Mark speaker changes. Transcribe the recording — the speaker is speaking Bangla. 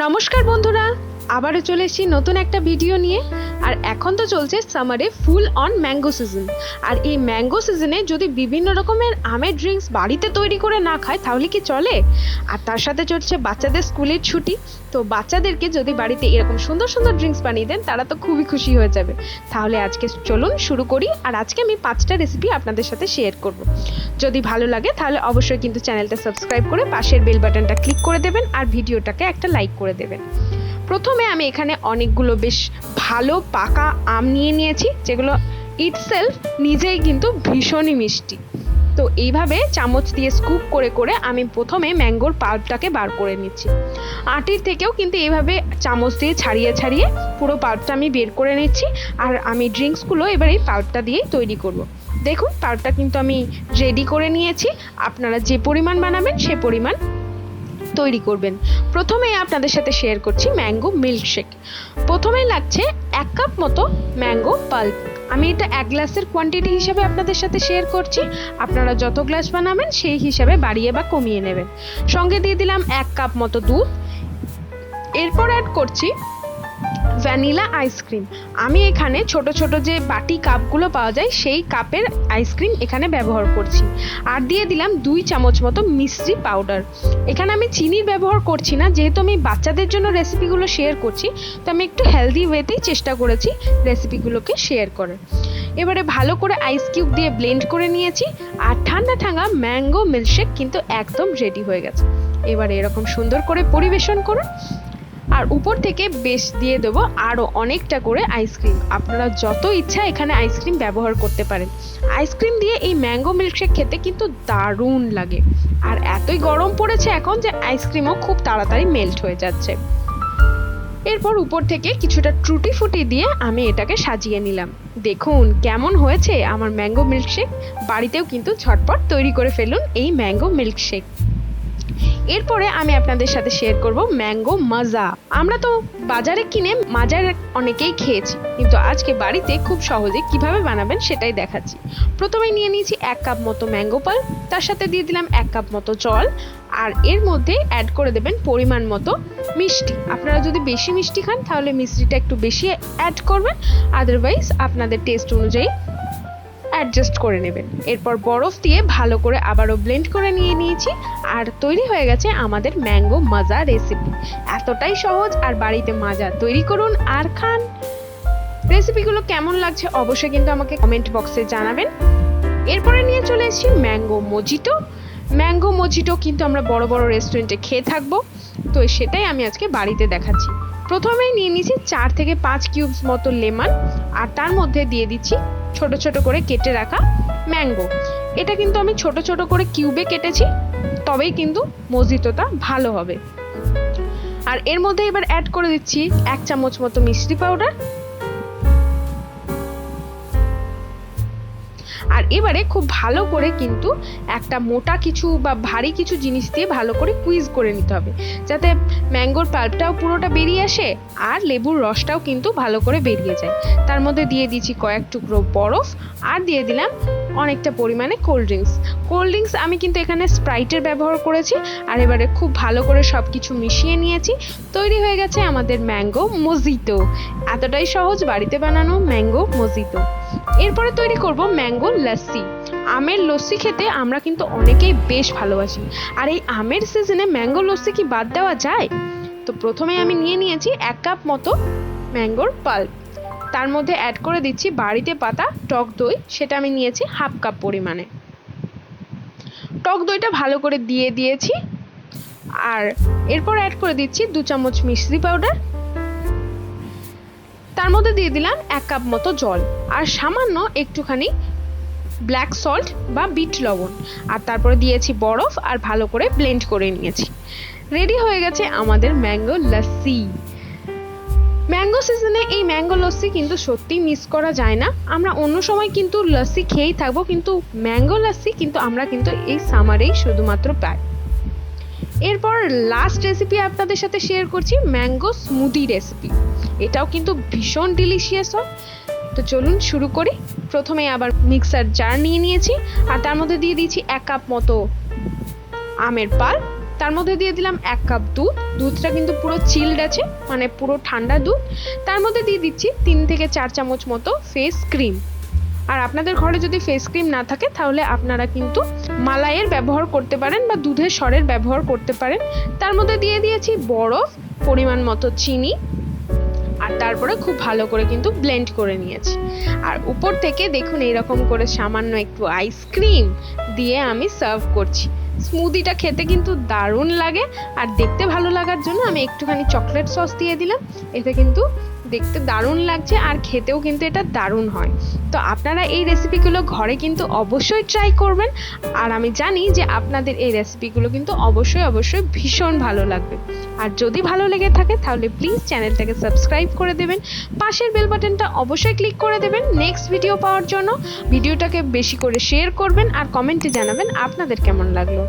Speaker 1: নমস্কার বন্ধুরা, আবারও চলে এসেছি নতুন একটা ভিডিও নিয়ে। আর এখন তো চলছে সামারে ফুল অন ম্যাঙ্গো সিজন। আর এই ম্যাঙ্গো সিজনে যদি বিভিন্ন রকমের আমের ড্রিঙ্কস বাড়িতে তৈরি করে না খায় তাহলে কি চলে? আর তার সাথে চলছে বাচ্চাদের স্কুলের ছুটি, তো বাচ্চাদেরকে যদি বাড়িতে এরকম সুন্দর সুন্দর ড্রিঙ্কস বানিয়ে দেন তারা তো খুবই খুশি হয়ে যাবে। তাহলে আজকে চলুন শুরু করি। আর আজকে আমি 5টা রেসিপি আপনাদের সাথে শেয়ার করব। যদি ভালো লাগে তাহলে অবশ্যই কিন্তু চ্যানেলটা সাবস্ক্রাইব করে পাশের বেল বাটনটা ক্লিক করে দেবেন আর ভিডিওটাকে একটা লাইক করে দেবেন। প্রথমে আমি এখানে অনেকগুলো বেশ ভালো পাকা আম নিয়ে নিয়েছি, যেগুলো ইটসেলফ নিজেই কিন্তু ভীষণই মিষ্টি। তো এইভাবে চামচ দিয়ে স্কুপ করে করে আমি প্রথমে ম্যাঙ্গোর পাল্পটাকে বার করে নিচ্ছি। আটির থেকেও কিন্তু এইভাবে চামচ দিয়ে ছাড়িয়ে ছাড়িয়ে পুরো পাল্পটা আমি বের করে নিচ্ছি। আর আমি ড্রিঙ্কসগুলো এবার এই পাল্পটা দিয়েই তৈরি করব। দেখুন পাল্পটা কিন্তু আমি রেডি করে নিয়েছি। আপনারা যে পরিমাণ বানাবেন সে পরিমাণ তৈরি করবেন। প্রথমেই আপনাদের সাথে শেয়ার করছি ম্যাঙ্গো মিল্কশেক। প্রথমেই লাগছে 1 কাপ মতো ম্যাঙ্গো পাল্প। আমি এটা 1 গ্লাসের কোয়ান্টিটি হিসাবে আপনাদের সাথে শেয়ার করছি। আপনারা যত গ্লাস বানাবেন সেই হিসাবে বাড়িয়ে বা কমিয়ে নেবেন। সঙ্গে দিয়ে দিলাম 1 কাপ মতো দুধ। এরপর অ্যাড করছি ভ্যানিলা আইসক্রিম। আমি এখানে ছোট ছোট যে বাটি কাপগুলো পাওয়া যায় সেই কাপের আইসক্রিম এখানে ব্যবহার করছি। আর দিয়ে দিলাম 2 চামচ মতো মিষ্টি পাউডার। এখানে আমি চিনির ব্যবহার করছি না, যেহেতু আমি বাচ্চাদের জন্য রেসিপিগুলো শেয়ার করছি, তো আমি একটু হেলদি ওয়েতেই চেষ্টা করেছি রেসিপিগুলোকে শেয়ার করার। এবারে ভালো করে আইস কিউব দিয়ে ব্লেন্ড করে নিয়েছি। আর ঠান্ডা ঠান্ডা ম্যাঙ্গো মিল্কশেক কিন্তু একদম রেডি হয়ে গেছে। এবারে এরকম সুন্দর করে পরিবেশন করুন। আর উপর থেকে বেশ দিয়ে দেবো আরও অনেকটা করে আইসক্রিম। আপনারা যত ইচ্ছা এখানে আইসক্রিম ব্যবহার করতে পারেন। আইসক্রিম দিয়ে এই ম্যাঙ্গো মিল্কশেক খেতে কিন্তু দারুণ লাগে। আর এতই গরম পড়েছে এখন যে আইসক্রিমও খুব তাড়াতাড়ি মেল্ট হয়ে যাচ্ছে। এরপর উপর থেকে কিছুটা টুটি ফুটি দিয়ে আমি এটাকে সাজিয়ে নিলাম। দেখুন কেমন হয়েছে আমার ম্যাঙ্গো মিল্কশেক। বাড়িতেও কিন্তু ঝটপট তৈরি করে ফেলুন এই ম্যাঙ্গো মিল্কশেক। এরপরে আমি আপনাদের সাথে শেয়ার করব ম্যাঙ্গো মাজা। আমরা তো বাজারে কিনে মাজার অনেকেই খেয়েছি, কিন্তু আজকে বাড়িতে খুব সহজে কিভাবে বানাবেন সেটাই দেখাচ্ছি। প্রথমে নিয়ে নিয়েছি 1 কাপ মতো ম্যাঙ্গো পাল্প, তার সাথে দিয়ে দিলাম 1 কাপ মতো জল। আর এর মধ্যে অ্যাড করে দেবেন পরিমাণ মতো মিষ্টি। আপনারা যদি বেশি মিষ্টি খান তাহলে মিষ্টিটা একটু বেশি অ্যাড করবেন, আদারওয়াইজ আপনাদের টেস্ট অনুযায়ী অ্যাডজাস্ট করে নেবেন। এরপর বরফ দিয়ে ভালো করে আবারও ব্লেন্ড করে নিয়ে নিয়েছি। আর তৈরি হয়ে গেছে আমাদের ম্যাঙ্গো মাজা রেসিপি। এতটাই সহজ, আর বাড়িতে মাজা তৈরি করুন আর খান। রেসিপিগুলো কেমন লাগছে অবশ্যই কিন্তু আমাকে কমেন্ট বক্সে জানাবেন। এরপরে নিয়ে চলে এসেছি ম্যাঙ্গো মজিটো। ম্যাঙ্গো মজিটো কিন্তু আমরা বড় বড় রেস্টুরেন্টে খেয়ে থাকবো, তো সেটাই আমি আজকে বাড়িতে দেখাচ্ছি। প্রথমেই নিয়ে নিয়েছি 4 থেকে 5 কিউবস মতো লেমন। আর তার মধ্যে দিয়ে দিচ্ছি ছোট ছোট করে কেটে রাখা ম্যাঙ্গো। এটা কিন্তু আমি ছোট ছোট করে কিউবে কেটেছি, তবেই কিন্তু মজিটোটা ভালো হবে। আর এর মধ্যে এবার অ্যাড করে দিচ্ছি 1 চামচ মতো মিষ্টি পাউডার। আর এবারে খুব ভালো করে কিন্তু একটা মোটা কিছু বা ভারী কিছু জিনিস দিয়ে ভালো করে কুইজ করে নিতে হবে, যাতে ম্যাঙ্গোর পাল্পটাও পুরোটা বেরিয়ে আসে আর লেবুর রসটাও কিন্তু ভালো করে বেরিয়ে যায়। তার মধ্যে দিয়ে দিচ্ছি কয়েক টুকরো বরফ। আর দিয়ে দিলাম অনেকটা পরিমাণে কোল্ড ড্রিঙ্কস। আমি কিন্তু এখানে স্প্রাইটের ব্যবহার করেছি। আর এবারে খুব ভালো করে সব কিছু মিশিয়ে নিয়েছি। তৈরি হয়ে গেছে আমাদের ম্যাঙ্গো মজিটো। এতটাই সহজ বাড়িতে বানানো ম্যাঙ্গো মজিটো। এরপরে তৈরি করব ম্যাঙ্গো লাসি। আমের লস্যি খেতে আমরা কিন্তু অনেকেই বেশ ভালোবাসি। আর এই আমের সিজনে ম্যাঙ্গো লস্যি কি বাদ দেওয়া যায়? তো প্রথমে আমি নিয়ে নিয়েছি 1 কাপ মতো ম্যাঙ্গোর পাল্প। তার মধ্যে অ্যাড করে দিচ্ছি বাড়িতে পাতা টক দই। সেটা আমি নিয়েছি 1/2 কাপ পরিমাণে। টক দইটা ভালো করে দিয়ে দিয়েছি। আর এরপর অ্যাড করে দিচ্ছি 2 চামচ মিষ্টি পাউডার। তার মধ্যে দিয়ে দিলাম 1 কাপ মতো জল আর সামান্য একটুখানি ব্ল্যাক সল্ট বা বিট লবণ। আর তারপরে দিয়েছি বরফ আর ভালো করে ব্লেন্ড করে নিয়েছি। রেডি হয়ে গেছে আমাদের ম্যাঙ্গো লাসি। ম্যাঙ্গো সিজনে এই ম্যাঙ্গো লস্যি কিন্তু সত্যিই মিস করা যায় না। আমরা অন্য সময় কিন্তু লস্যি খেয়েই থাকবো, কিন্তু ম্যাঙ্গো লস্যি কিন্তু আমরা কিন্তু এই সামারেই শুধুমাত্র পাই। এরপর লাস্ট রেসিপি আপনাদের সাথে শেয়ার করছি ম্যাঙ্গো স্মুদি রেসিপি। এটাও কিন্তু ভীষণ ডিলিশিয়াস হয়। তো চলুন শুরু করি। প্রথমে আবার মিক্সার জার নিয়ে নিয়েছি। আর তার মধ্যে দিয়ে দিয়েছি 1 কাপ মতো আমের পাল্প। তার মধ্যে দিয়ে দিলাম 1 কাপ দুধ। দুধটা কিন্তু পুরো চিলড আছে, মানে পুরো ঠান্ডা দুধ। তার মধ্যে দিয়ে দিচ্ছি 3 থেকে 4 চামচ মতো ফেস ক্রিম। আর আপনাদের ঘরে যদি ফেস ক্রিম না থাকে তাহলে আপনারা কিন্তু মালাইয়ের ব্যবহার করতে পারেন বা দুধের সরের ব্যবহার করতে পারেন। তার মধ্যে দিয়ে দিয়েছি বরফ, পরিমাণ মতো চিনি, আর তারপরে খুব ভালো করে কিন্তু ব্লেন্ড করে নিয়েছি। আর উপর থেকে দেখুন এইরকম করে সামান্য একটু আইসক্রিম দিয়ে আমি সার্ভ করছি। স্মুদিটা খেতে কিন্তু দারুণ লাগে, আর দেখতে ভালো লাগার জন্য আমি একটুখানি চকলেট সস দিয়ে দিলাম। এতে কিন্তু দেখতে দারুণ লাগছে আর খেতেও কিন্তু এটা দারুণ হয়। তো আপনারা এই রেসিপিগুলো ঘরে কিন্তু অবশ্যই ট্রাই করবেন, আর আমি জানি যে আপনাদের এই রেসিপিগুলো কিন্তু অবশ্যই ভীষণ ভালো লাগবে। আর যদি ভালো লেগে থাকে তাহলে প্লিজ চ্যানেলটাকে সাবস্ক্রাইব করে দেবেন, পাশের বেল বাটনটা অবশ্যই ক্লিক করে দেবেন নেক্সট ভিডিও পাওয়ার জন্য। ভিডিওটাকে বেশি করে শেয়ার করবেন আর কমেন্টে জানাবেন আপনাদের কেমন লাগলো।